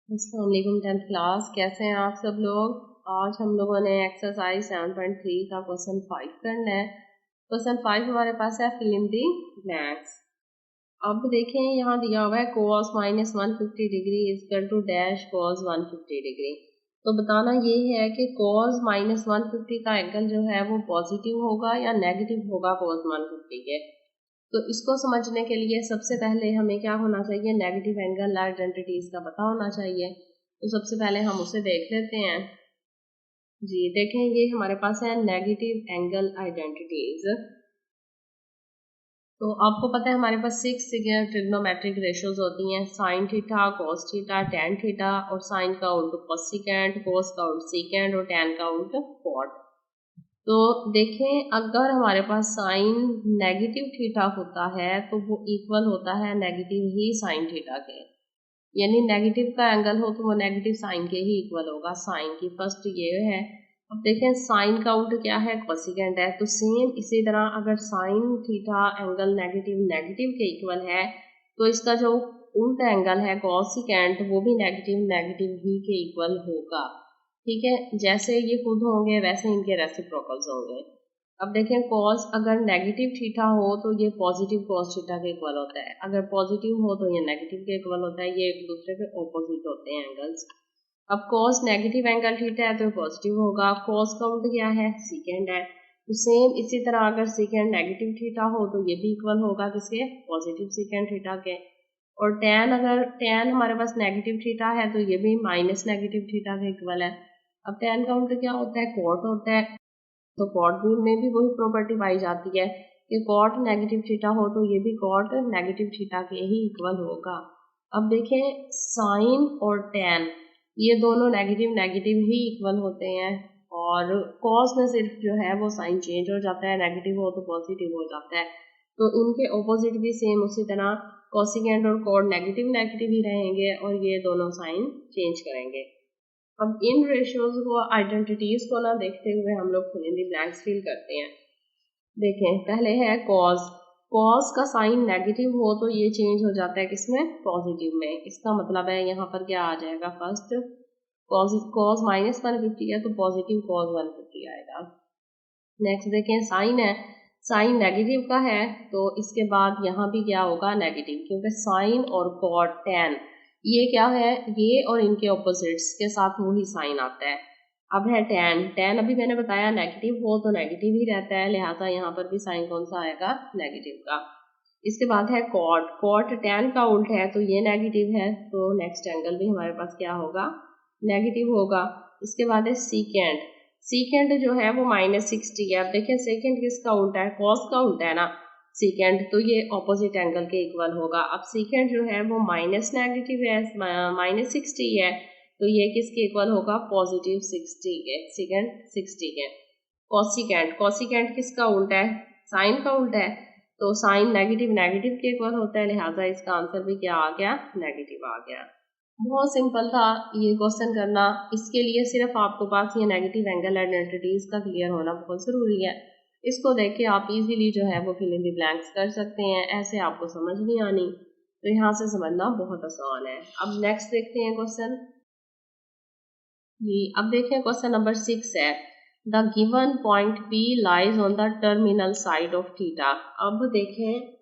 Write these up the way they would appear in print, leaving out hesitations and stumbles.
अस्सलाम वालेकुम 10th class, कैसे हैं आप सब लोग। आज हम लोगों ने एक्सरसाइज 7.3 का क्वेश्चन 5 करना है। क्वेश्चन 5 हमारे पास है फिल इन दी ब्लैंक्स। अब देखें यहाँ दिया हुआ है cos -150 degree equal to dash cos 150 degree. तो बताना ये है कि cos -150 का एंगल जो है वो पॉजिटिव होगा या नेगेटिव होगा cos 150 के। तो इसको समझने के लिए सबसे पहले हमें क्या होना चाहिए, नेगेटिव एंगल आइडेंटिटीज का पता होना चाहिए। तो सबसे पहले हम उसे देख लेते हैं। जी देखें, ये हमारे पास है नेगेटिव एंगल आइडेंटिटीज। तो आपको पता है हमारे पास 6 ट्रिग्नोमेट्रिक रेशियोज होती हैं, sine theta, cos theta, tan theta, और साइन का उल्ट कोसिकेंट, कॉस का उल्ट सीकेंट और टेन का उल्ट कॉट। तो देखें, अगर हमारे पास साइन नेगेटिव थीटा होता है तो वो इक्वल होता है नेगेटिव ही साइन थीटा के, यानी नेगेटिव का एंगल हो तो वो नेगेटिव साइन के ही इक्वल होगा। साइन की फर्स्ट ये है। अब देखें साइन का उल्ट क्या है, कोसिकेंट है। तो सेम इसी तरह अगर sine theta angle negative negative के इक्वल है तो इसका जो उल्टा एंगल है कोसिकेंट वो भी नेगेटिव नेगेटिव ही के इक्वल होगा। ठीक है, जैसे ये खुद होंगे वैसे इनके रेसिप्रोकल्स होंगे। अब देखें कॉस अगर नेगेटिव थीटा हो तो ये पॉजिटिव कॉस थीटा के इक्वल होता है, अगर पॉजिटिव हो तो ये नेगेटिव के इक्वल होता है। ये एक दूसरे के ऑपोजिट होते हैं एंगल्स। अब कॉस नेगेटिव एंगल थीटा है तो पॉजिटिव होगा। कॉस का उल्टा क्या है, सीकेंड है। तो सेम इसी तरह अगर सीकेंड नेगेटिव थीटा हो तो ये भी इक्वल होगा किसके, पॉजिटिव सीकेंड थीटा के। और टेन अगर टेन हमारे पास नेगेटिव थीटा है तो ये भी माइनस नेगेटिव थीटा के इक्वल है। अब टेन का उल्टा क्या होता है, कॉट होता है। तो कॉट में भी वही प्रॉपर्टी पाई जाती है कि कॉट नेगेटिव थीटा हो तो ये भी कॉट नेगेटिव थीटा के ही इक्वल होगा। अब देखें साइन और टेन ये दोनों नेगेटिव नेगेटिव ही इक्वल होते हैं, और कॉस में सिर्फ जो है वो साइन चेंज हो जाता है, नेगेटिव हो तो पॉजिटिव हो जाता है। तो इनके ऑपोजिट भी सेम उसी तरह कोसिकेंट और कॉट नेगेटिव नेगेटिव ही रहेंगे और ये दोनों साइन चेंज करेंगे। अब इन रेशियोज को आइडेंटिटीज को ना देखते हुए हम लोग fill in the blanks fill करते हैं। देखें पहले है कॉस। कॉस का साइन नेगेटिव हो तो ये चेंज हो जाता है किसमें, पॉजिटिव में। इसका मतलब है यहाँ पर क्या आ जाएगा, फर्स्ट कॉस कॉस -150 है तो पॉजिटिव कॉस 150 आएगा। नेक्स्ट देखें साइन है, साइन नेगेटिव का है तो इसके बाद यहाँ भी क्या होगा, नेगेटिव, क्योंकि साइन और कॉट टेन ये क्या है, ये और इनके ऑपोजिट्स के साथ वही साइन आता है। अब है टेन, टेन अभी मैंने बताया नेगेटिव हो तो नेगेटिव ही रहता है, लिहाजा यहाँ पर भी साइन कौन सा आएगा, नेगेटिव का। इसके बाद है कॉट, कॉट टेन का उल्ट है तो ये नेगेटिव है, तो नेक्स्ट एंगल भी हमारे पास क्या होगा, नेगेटिव होगा। इसके बाद है सीकेंड, सीकेंड जो है वो -60 है। अब देखिए सेकेंड किसका उल्टा है, कॉस का उल्टा है ना सीकेंड, तो ये ऑपोजिट एंगल के इक्वल होगा। अब सीकेंड जो है वो माइनस नेगेटिव है, -60 है, तो ये किसके इक्वल होगा, पॉजिटिव 60 के, सेकेंड 60 के। कॉसिकेंट, कॉसिकेंट किसका उल्टा है, साइन का उल्टा है, तो साइन नेगेटिव नेगेटिव के इक्वल होता है, लिहाजा इसका आंसर भी क्या आ गया, नेगेटिव आ गया। बहुत सिंपल था ये क्वेश्चन करना। इसके लिए सिर्फ आपको पास ये नेगेटिव एंगल आइडेंटिटीज का क्लियर होना बहुत ज़रूरी है। इसको देख के आप इजीली जो है वो फिल इन द ब्लैंक्स कर सकते हैं। ऐसे आपको समझ नहीं आनी तो यहाँ से समझना बहुत आसान है। अब नेक्स्ट देखते हैं क्वेश्चन जी। अब देखें क्वेश्चन नंबर 6 है, the given point P lies on the terminal side of theta. अब देखें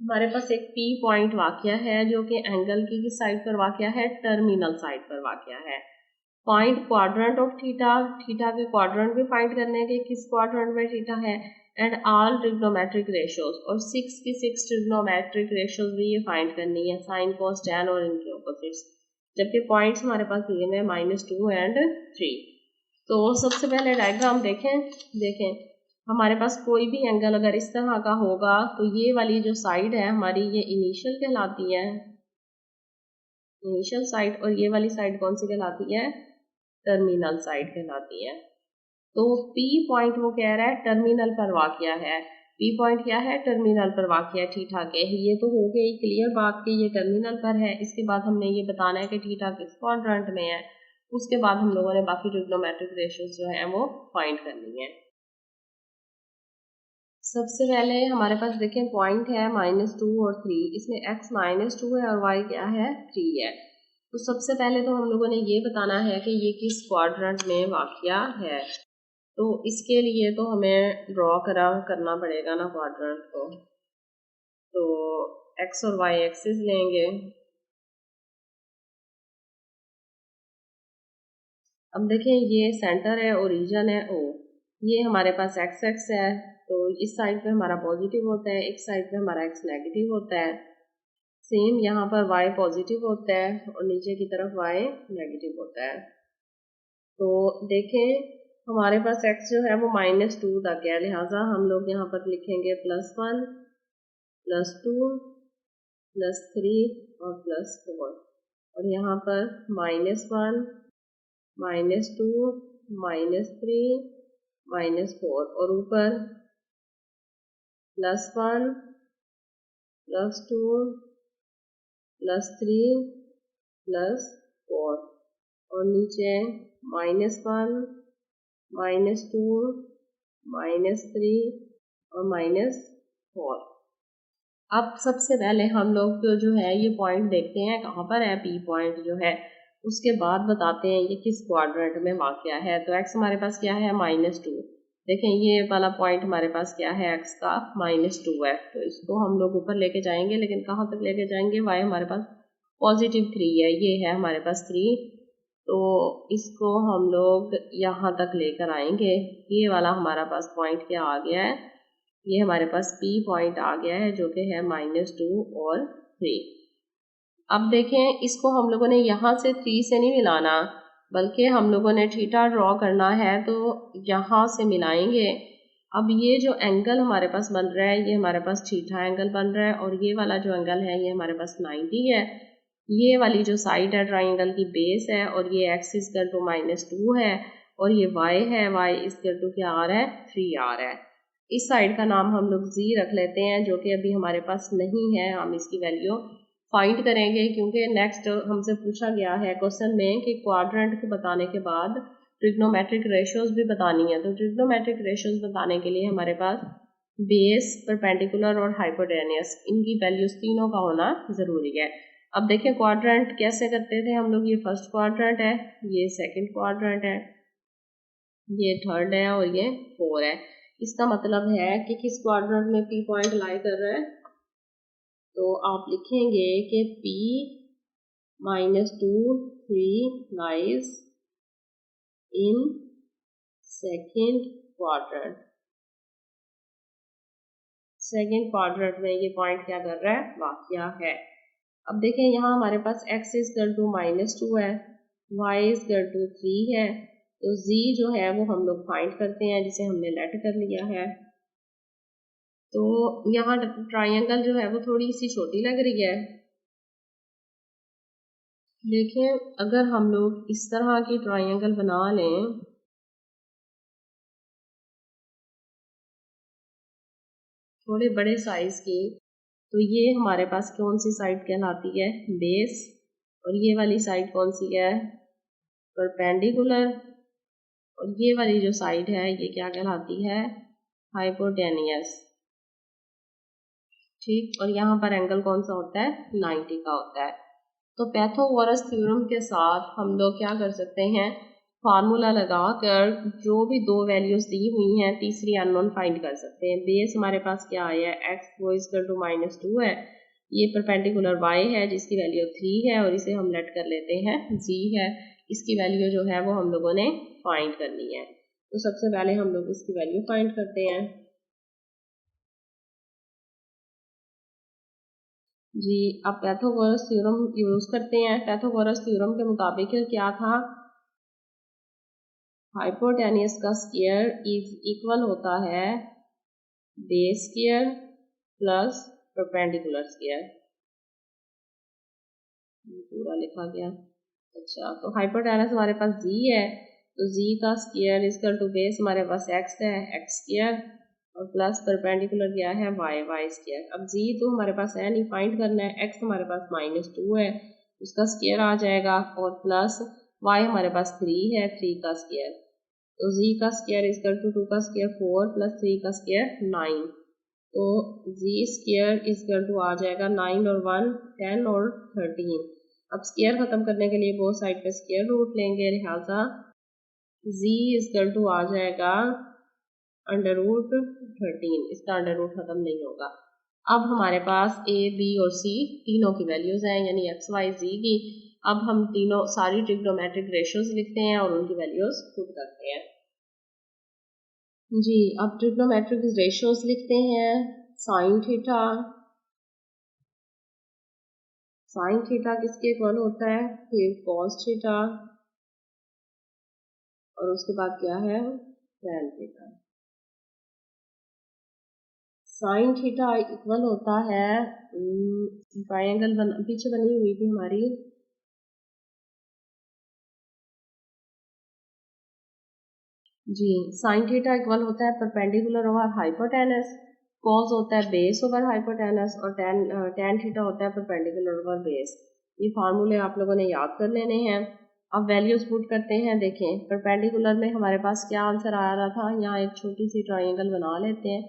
हमारे पास एक P पॉइंट वाक़या है जो कि एंगल की किस साइड पर वाक़या है, टर्मिनल साइड पर वाक़या है। Find quadrant of theta, theta के क्वाड्रेंट भी फाइंड करने के, किस क्वाड्रेंट में थीटा है, एंड ऑल ट्रिग्नोमेट्रिक रेशियोज, और 6 की 6 ट्रिग्नोमेट्रिक रेशियोज भी ये फाइंड करनी है, साइन कॉस टैन और इनके ऑपोजिट्स। जबकि पॉइंट्स हमारे पास दिए हैं -2 एंड 3। तो सबसे पहले डायग्राम देखें हमारे पास कोई भी एंगल अगर इस तरह का होगा तो ये वाली जो साइड है हमारी ये इनिशियल कहलाती है, इनिशियल साइड, और ये वाली साइड कौन सी कहलाती है, टर्मिनल साइड कहलाती है। तो P पॉइंट वो कह रहा है टर्मिनल पर वाक़या है, P पॉइंट क्या है, टर्मिनल पर वाक़या है थीटा के। ये तो हो गई क्लियर बात कि ये टर्मिनल पर है। इसके बाद हमने ये बताना है कि थीटा किस क्वाड्रेंट में है। उसके बाद हम लोगों ने बाकी ट्रिग्नोमेट्रिक रेशियोज जो है वो फाइंड करनी है। सबसे पहले हमारे पास देखें पॉइंट है -2 और 3, इसमें x -2 है और y क्या है, 3 है। तो सबसे पहले तो हम लोगों ने ये बताना है कि ये किस क्वाड्रेंट में वाक़या है। तो इसके लिए तो हमें ड्रॉ करना पड़ेगा ना क्वाड्रेंट को। तो एक्स और वाई एक्सिस लेंगे। अब देखें ये सेंटर है, ओरिजिन है ओ, ये हमारे पास एक्स एक्स है, तो इस साइड पे हमारा पॉजिटिव होता है, एक साइड पे हमारा एक्स नेगेटिव होता है। सेम यहाँ पर y पॉजिटिव होता है और नीचे की तरफ y नेगेटिव होता है। तो देखें हमारे पास x जो है वो -2 तक है, लिहाजा हम लोग यहाँ पर लिखेंगे +1 +2 +3 और +4, और यहाँ पर -1 -2 -3 -4, और ऊपर +1 +2 +3 +4, और नीचे -1 -2 -3 और -4। अब सबसे पहले हम लोग जो है ये पॉइंट देखते हैं कहाँ पर है, P पॉइंट जो है, उसके बाद बताते हैं ये किस क्वाड्रेंट में वाक़या है। तो x हमारे पास क्या है -2, देखें ये वाला पॉइंट हमारे पास क्या है, x का -2 है। तो इसको हम लोग ऊपर लेके जाएंगे, लेकिन कहाँ तक लेके जाएंगे, y हमारे पास +3 है, ये है हमारे पास 3, तो इसको हम लोग यहाँ तक लेकर आएंगे। ये वाला हमारा पास पॉइंट क्या आ गया है, ये हमारे पास P पॉइंट आ गया है जो कि है -2 और 3। अब देखें इसको हम लोगों ने यहाँ से 3 से नहीं मिलाना, बल्कि हम लोगों ने थीटा ड्रॉ करना है, तो यहाँ से मिलाएंगे। अब ये जो एंगल हमारे पास बन रहा है ये हमारे पास थीटा एंगल बन रहा है, और ये वाला जो एंगल है ये हमारे पास 90 है। ये वाली जो साइड है ट्राइंगल की बेस है, और ये x इक्वल टू -2 है, और ये y है, y इक्वल टू क्या आ रहा है, 3 आ रहा है। इस साइड का नाम हम लोग z रख लेते हैं, जो कि अभी हमारे पास नहीं है, हम इसकी वैल्यू फाइंड करेंगे, क्योंकि नेक्स्ट हमसे पूछा गया है क्वेश्चन में कि क्वाड्रेंट को बताने के बाद ट्रिग्नोमेट्रिक रेशियोज भी बतानी है। तो ट्रिग्नोमेट्रिक रेशियोज बताने के लिए हमारे पास बेस, परपेंडिकुलर और हाइपोटेनियस, इनकी वैल्यूज तीनों का होना ज़रूरी है। अब देखें क्वाड्रेंट कैसे करते थे हम लोग, ये फर्स्ट क्वाड्रेंट है, ये सेकंड क्वाड्रेंट है, ये थर्ड है और ये 4 है। इसका मतलब है कि किस क्वाड्रेंट में P पॉइंट लाई कर रहा है, तो आप लिखेंगे कि P -2 3 lies in second quadrant. Second quadrant में ये पॉइंट क्या कर रहा है, वाक़या है। अब देखें यहाँ हमारे पास x इक्वल टू -2 है, y इक्वल टू 3 है, तो z जो है वो हम लोग फाइंड करते हैं, जिसे हमने लेट कर लिया है। तो यहाँ ट्राइंगल जो है वो थोड़ी सी छोटी लग रही है। देखें अगर हम लोग इस तरह की ट्राइंगल बना लें, थोड़े बड़े साइज की, तो ये हमारे पास कौन सी साइड कहलाती है, बेस, और ये वाली साइड कौन सी है, परपेंडिकुलर, और ये वाली जो साइड है ये क्या कहलाती है, हाइपोटेनियस। ठीक, और यहाँ पर एंगल कौन सा होता है, 90 का होता है। तो पाइथागोरस थ्योरम के साथ हम लोग क्या कर सकते हैं, फार्मूला लगाकर जो भी दो वैल्यूज दी हुई हैं तीसरी अननोन फाइंड कर सकते हैं। बेस हमारे पास क्या आया है, x वो इक्वल टू -2 है, ये परपेंडिकुलर y है जिसकी वैल्यू 3 है, और इसे हम लेट कर लेते हैं z है, इसकी वैल्यू जो है वो हम लोगों ने फाइंड करनी है। तो सबसे पहले हम लोग इसकी वैल्यू फाइंड करते हैं जी। अब पाइथागोरस थ्योरम यूज करते हैं। पाइथागोरस थ्योरम के मुताबिक क्या था, हाइपोटेनियस का स्क्वायर इज इक्वल होता है base square plus perpendicular square, पूरा लिखा गया। अच्छा, तो हाइपोटेनस हमारे पास जी है, तो जी का स्क्वायर इक्वल टू बेस हमारे पास एक्स है, एक्स स्क्वायर, और प्लस परपेंडिकुलर क्या है, वाई, वाई स्क्वायर। अब जी तो हमारे पास है नहीं, फाइंड करना है, एक्स हमारे पास -2 है, उसका स्क्वायर आ जाएगा, और प्लस वाई हमारे पास 3 है, 3 का स्क्वायर, तो जी का स्क्वायर इक्वल टू 2 का स्क्वायर 4 प्लस 3 का स्क्वायर 9, तो जी स्क्वायर इक्वल टू आ जाएगा 9 और 1 10 और 13। अब स्क्वायर खत्म करने के लिए बोथ साइड पे स्क्वायर रूट लेंगे, लिहाजा z इक्वल टू आ जाएगा √13, इसका अंडर रूट खत्म नहीं होगा। अब हमारे पास a, b और c तीनों की वैल्यूज हैं, यानी x, y, z की। अब हम तीनों सारी ट्रिग्नोमेट्रिक रेशियोज लिखते हैं और उनकी वैल्यूज पुट करते हैं। जी, अब ट्रिग्नोमेट्रिक रेशियोज लिखते हैं। साइन थीटा, साइन थीटा किसके इक्वल होता है, फिर कॉस थीटा और उसके बाद क्या है, tan theta. Sine theta equal होता है ट्रायंगल पीछे बनी हुई थी हमारी, जी, साइन थीटा इक्वल होता है परपेंडिकुलर ओवर हाइपोटेनस, कॉस होता है बेस ओवर हाइपोटेनस और टैन थीटा होता है परपेंडिकुलर ओवर बेस। ये फार्मूले आप लोगों ने याद कर लेने हैं। अब वैल्यूज पुट करते हैं। देखें परपेंडिकुलर में हमारे पास क्या आंसर आ रहा था, यहाँ एक छोटी सी ट्रायंगल बना लेते हैं।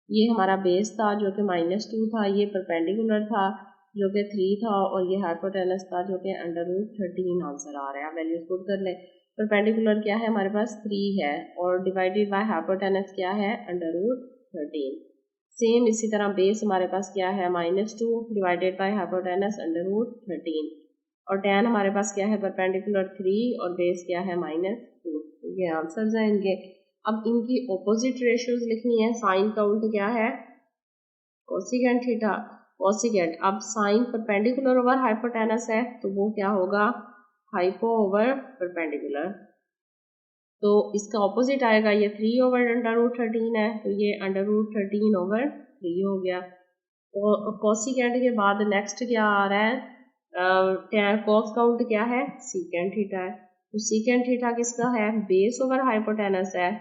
ये हमारा बेस था जो कि -2 था, ये परपेंडिकुलर था जो कि 3 था और ये हाइपोटेनस था जो कि √13 आंसर आ रहा है। वैल्यूज पुट कर लें। परपेंडिकुलर क्या है हमारे पास 3 है और डिवाइडेड बाय हाइपोटेनस क्या है √13। सेम इसी तरह बेस हमारे पास क्या है -2 डिवाइडेड बाय हाइपोटेनस √13 और टैन हमारे पास क्या है परपेंडिकुलर 3 और बेस क्या है -2। ये आंसर्स हैं इनके। अब इनकी ऑपोजिट रेशियोज लिखनी है। साइन काउंट क्या है, कोसिकेंट थीटा, कोसिकेंट। अब साइन परपेंडिकुलर ओवर हाइपोटेनस है तो वो क्या होगा, हाइपो ओवर परपेंडिकुलर। तो इसका ऑपोजिट आएगा, ये 3 ओवर √13 है तो ये √13 ओवर 3 हो गया। और कोसिकेंट के बाद नेक्स्ट क्या आ रहा है, कॉस काउंट क्या है, सीकेंट थीटा है। तो सीकेंट थीटा किसका है, बेस ओवर हाइपोटेनस है।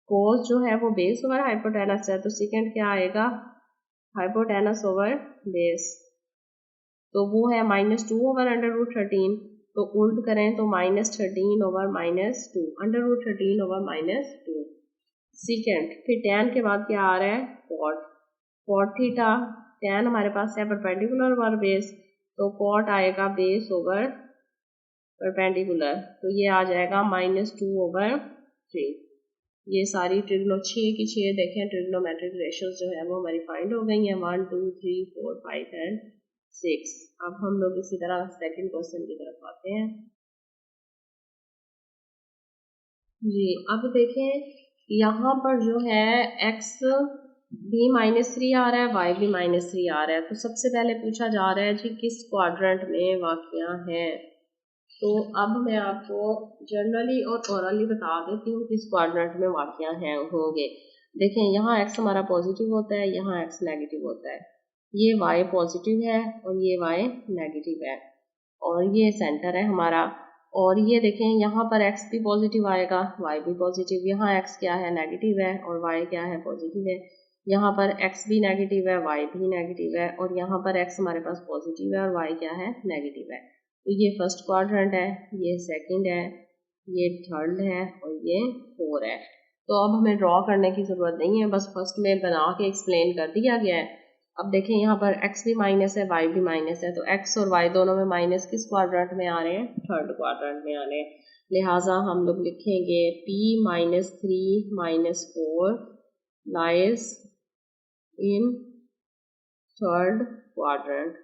कोस जो है वो बेस ओवर हाइपोटेनस है तो सीकेंट क्या आएगा, हाइपोटेनस ओवर बेस। तो वो है -2 ओवर √13, तो उल्ट करें तो -13 ओवर -2, √13 ओवर -2 सीकेंट। फिर टैन के बाद क्या आ रहा है, कॉट, कॉट थीटा। टैन हमारे पास है परपेंडिकुलर ओवर बेस तो कॉट आएगा बेस ओवर परपेंडिकुलर, तो ये आ जाएगा -2 ओवर 3। ये सारी ट्रिग्नो 6 की 6 देखें ट्रिग्नोमेट्रिक रेशियोज जो है वो हमारी फाइंड हो गई हैं, 1 2 3 4 5 एंड 6। अब हम लोग इसी तरह सेकंड क्वेश्चन की तरफ आते हैं। जी, अब देखें यहाँ पर जो है x भी -3 आ रहा है, y भी -3 आ रहा है। तो सबसे पहले पूछा जा रहा है जी किस क्वाड्रेंट में वाक़या है। तो अब मैं आपको जनरली और ओरली बता देती हूँ किस क्वाड्रेंट में वाक़या है होंगे। देखें यहाँ x हमारा पॉजिटिव होता है, यहाँ x नेगेटिव होता है, ये y पॉजिटिव है और ये y नेगेटिव है और ये सेंटर है हमारा। और ये देखें यहाँ पर x भी पॉजिटिव आएगा, y भी पॉजिटिव, यहाँ x क्या है नेगेटिव है और y क्या है पॉजिटिव है। यहाँ पर x भी नेगेटिव है, y भी नेगेटिव है और यहाँ पर x हमारे पास पॉजिटिव है और y क्या है नेगेटिव है। तो ये फर्स्ट क्वाड्रेंट है, ये सेकंड है, ये थर्ड है और ये फोर है। तो अब हमें ड्रॉ करने की ज़रूरत नहीं है, बस फर्स्ट में बना के एक्सप्लेन कर दिया गया है। अब देखें यहाँ पर x भी माइनस है, y भी माइनस है, तो x और y दोनों में माइनस किस क्वाड्रेंट में आ रहे हैं, थर्ड क्वाड्रेंट में आ रहे हैं। लिहाजा हम लोग लिखेंगे p -3 -4 lies in third quadrant.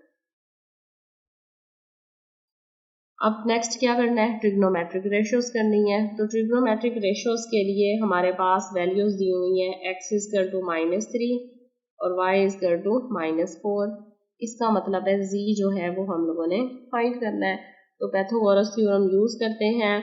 अब नेक्स्ट क्या करना है, ट्रिग्नोमेट्रिक रेशियोज करनी है। तो ट्रिग्नोमेट्रिक रेशियोज के लिए हमारे पास वैल्यूज दी हुई हैं, x इक्वल टू -3 और y इक्वल टू -4। इसका मतलब है z जो है वो हम लोगों ने फाइंड करना है। तो पाइथागोरस थ्योरम यूज करते हैं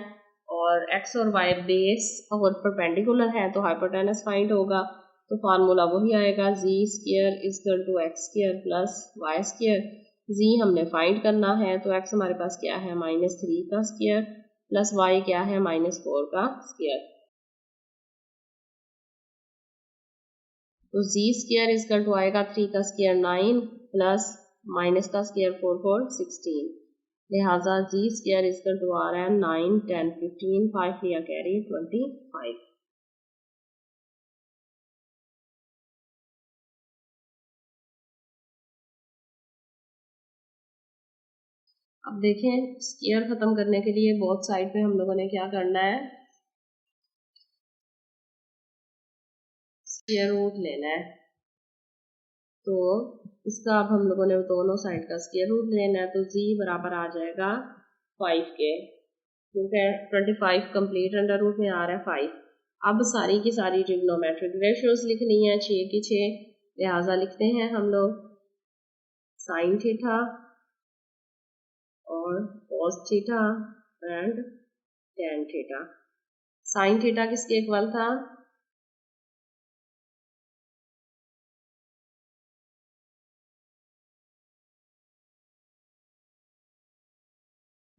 और x और y बेस और परपेंडिकुलर है तो हाइपोटेनस फाइंड होगा। तो फार्मूला वही आएगा, z square equal to x square plus y square. z हमने फाइंड करना है तो x हमारे पास क्या है -3 का स्क्वायर प्लस y क्या है -4 का स्क्वायर। तो z स्क्वायर इक्वल टू आएगा 3 का स्क्वायर 9 प्लस माइनस का स्क्वायर 4 4 16। लिहाजा z स्क्वायर इक्वल टू आ रहा है 9 10 15 5 लिया कैरी 25। अब देखें स्क्वायर खत्म करने के लिए बोथ साइड पे हम लोगों ने क्या करना है, स्क्वायर रूट लेना है। तो इसका अब हम लोगों ने दोनों साइड का स्क्वायर रूट लेना है, तो z बराबर आ जाएगा 5 के, क्योंकि 25 कंप्लीट अंडर रूट में आ रहा है 5। अब सारी की सारी ट्रिग्नोमेट्रिक रेशियोज लिखनी है 6 की 6, लिहाजा लिखते हैं हम लोग साइन थीटा और cos theta and tan theta. Sine theta किसके इक्वल था,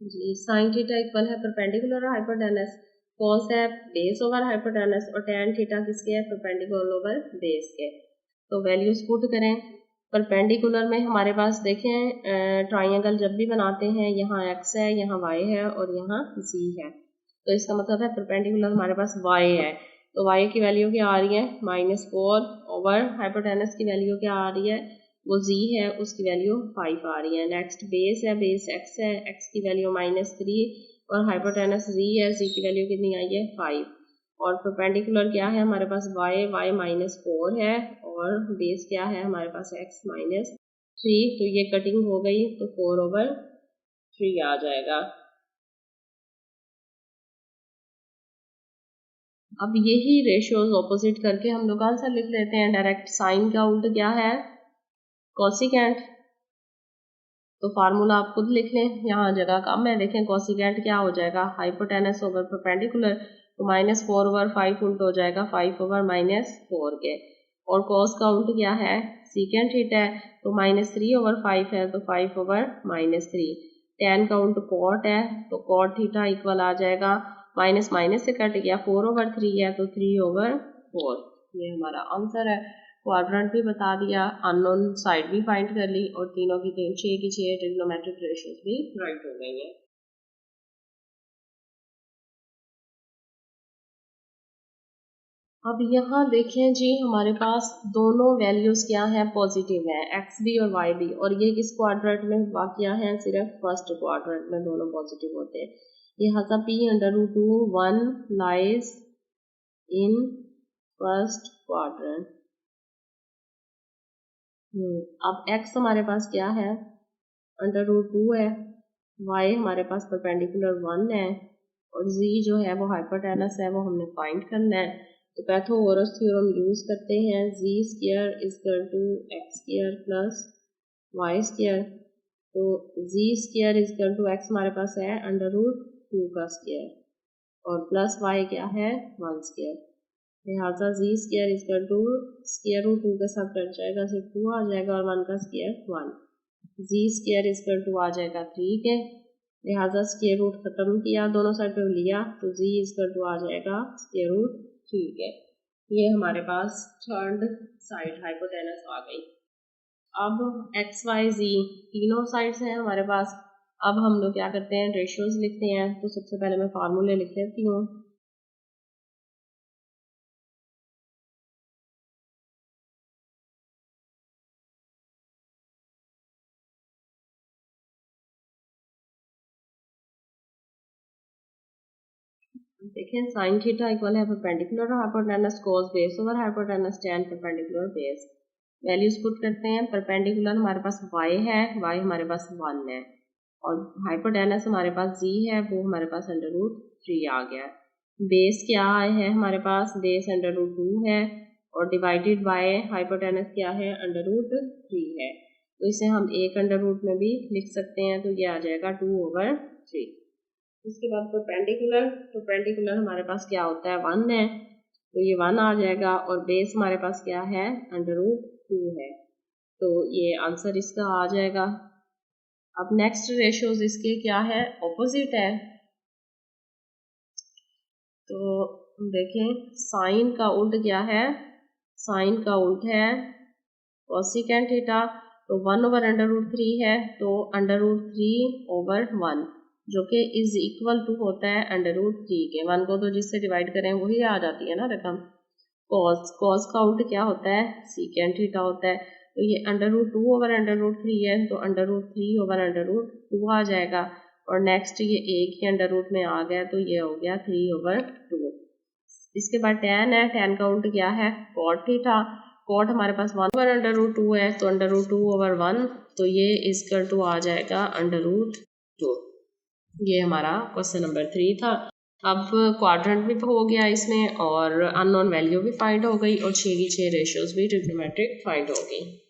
जी साइन थीटा इक्वल है परपेंडिकुलर हाइपोटेनस, कॉस है बेस ओवर हाइपोटेनस और टेन थीटा किसके है, परपेंडिकुलर ओवर बेस के। तो वैल्यूज पुट करें। परपेंडिकुलर में हमारे पास देखें ट्राइंगल जब भी बनाते हैं यहाँ x है, यहाँ y है और यहाँ z है, तो इसका मतलब है परपेंडिकुलर हमारे पास y है। तो y की वैल्यू क्या आ रही है, -4 ओवर हाइपोटेनस की वैल्यू क्या आ रही है, वो z है, उसकी वैल्यू 5 आ रही है। नेक्स्ट बेस है, बेस x है, x की वैल्यू -3 और हाइपोटेनस z है, z की वैल्यू कितनी आई है 5। और परपेंडिकुलर क्या है हमारे पास y -4 है और बेस क्या है हमारे पास x -3, तो ये कटिंग हो गई तो 4/3 आ जाएगा। अब यही रेशियोज ऑपोजिट करके हम लोग आंसर लिख लेते हैं डायरेक्ट। साइन का उल्ट क्या है, कोसिकेंट। तो फार्मूला आप खुद लिख लें, यहाँ जगह कम है। देखें कोसिकेंट क्या हो जाएगा, हाइपोटेनस ओवर परपेंडिकुलर, तो -4/5 उल्ट हो जाएगा 5/-4 के। और कॉस का उल्ट क्या है, सीकेंट थीटा है, तो -3/5 है तो 5/-3। टेन का उल्ट कॉट है, तो कॉट थीटा इक्वल आ जाएगा, माइनस माइनस से कट गया, 4/3 है तो 3/4। ये हमारा आंसर है। क्वाड्रेंट भी बता दिया, अननोन साइड भी फाइंड कर ली और तीनों की 6 की 6 ट्रिग्नोमेट्रिक रेशियोज भी राइट हो गई हैं। अब यहाँ देखें जी हमारे पास दोनों वैल्यूज क्या है, पॉजिटिव है, एक्स भी और वाई भी। और ये किस क्वाड्रेंट में वाकिया है, सिर्फ फर्स्ट क्वाड्रेंट में दोनों पॉजिटिव होते हैं। लिहाजा p/√1 lies in first quadrant. अब x हमारे पास क्या है, √2 है, y हमारे पास परपेंडिकुलर 1 है और z जो है वो हाइपोटेनस है, वो हमने फाइंड करना है। तो पाइथागोरस थ्योरम यूज करते हैं, z² = x² प्लस y²। तो z² = x हमारे पास है √2 का स्क्वायर और प्लस y क्या है 1²। लिहाजा z² = √2 के साथ कट जाएगा, सिर्फ 2 आ जाएगा और 1 का स्क्वायर 1। z² आ जाएगा 3 के, लिहाजा स्क्वायर रूट खत्म किया, दोनों साइड पे लिया, तो z आ जाएगा √3 के। ये हमारे पास थर्ड साइड हाइपोटेनस आ गई। अब x y z तीनों साइड्स हैं हमारे पास। अब हम लोग क्या करते हैं, रेशियोज लिखते हैं। तो सबसे पहले मैं फार्मूले लिख लेती हूँ। देखें साइन थीटा इक्वल है perpendicular hypotenuse cos base over hypotenuse ten perpendicular base. Values put करते हैं। परपेंडिकुलर हमारे पास y है, y हमारे पास 1 है और हाइपोटेनस हमारे पास z है, वो हमारे पास √3 आ गया। बेस क्या है हमारे पास, बेस √2 है और डिवाइडेड बाय हाइपोटेनस क्या है √3 है। तो इसे हम एक √ में भी लिख सकते हैं, तो ये आ जाएगा 2/3। उसके बाद परपेंडिकुलर हमारे पास क्या होता है 1 है, तो ये 1 आ जाएगा और बेस हमारे पास क्या है √2 है, तो ये आंसर इसका आ जाएगा। अब नेक्स्ट रेशियोज इसके क्या है, ऑपोजिट है। तो देखें साइन का उल्ट क्या है, साइन का उल्ट है कोसिकेंट थीटा, तो 1/√3 है, तो √3/1 जो कि इज इक्वल टू होता है √3 के। 1 को तो जिससे डिवाइड करें वही आ जाती है ना रकम। कॉस का उल्ट क्या होता है, सीकेंट थीटा होता है, तो ये √2/√3 है, तो √3/√2 आ जाएगा। और नेक्स्ट ये एक ही अंडर रूट में आ गया, तो ये हो गया 3/2। इसके बाद tan है, tan का उल्ट क्या है cot थीटा। cot हमारे पास 1/√2 है, तो √2/1, तो ये इक्वल टू आ जाएगा √2। ये हमारा क्वेश्चन नंबर 3 था। अब क्वाड्रेंट भी हो गया इसमें, और अननोन वैल्यू भी फाइंड हो गई, और 6 की 6 रेशियोज भी ट्रिग्नोमेट्रिक फाइंड हो गई।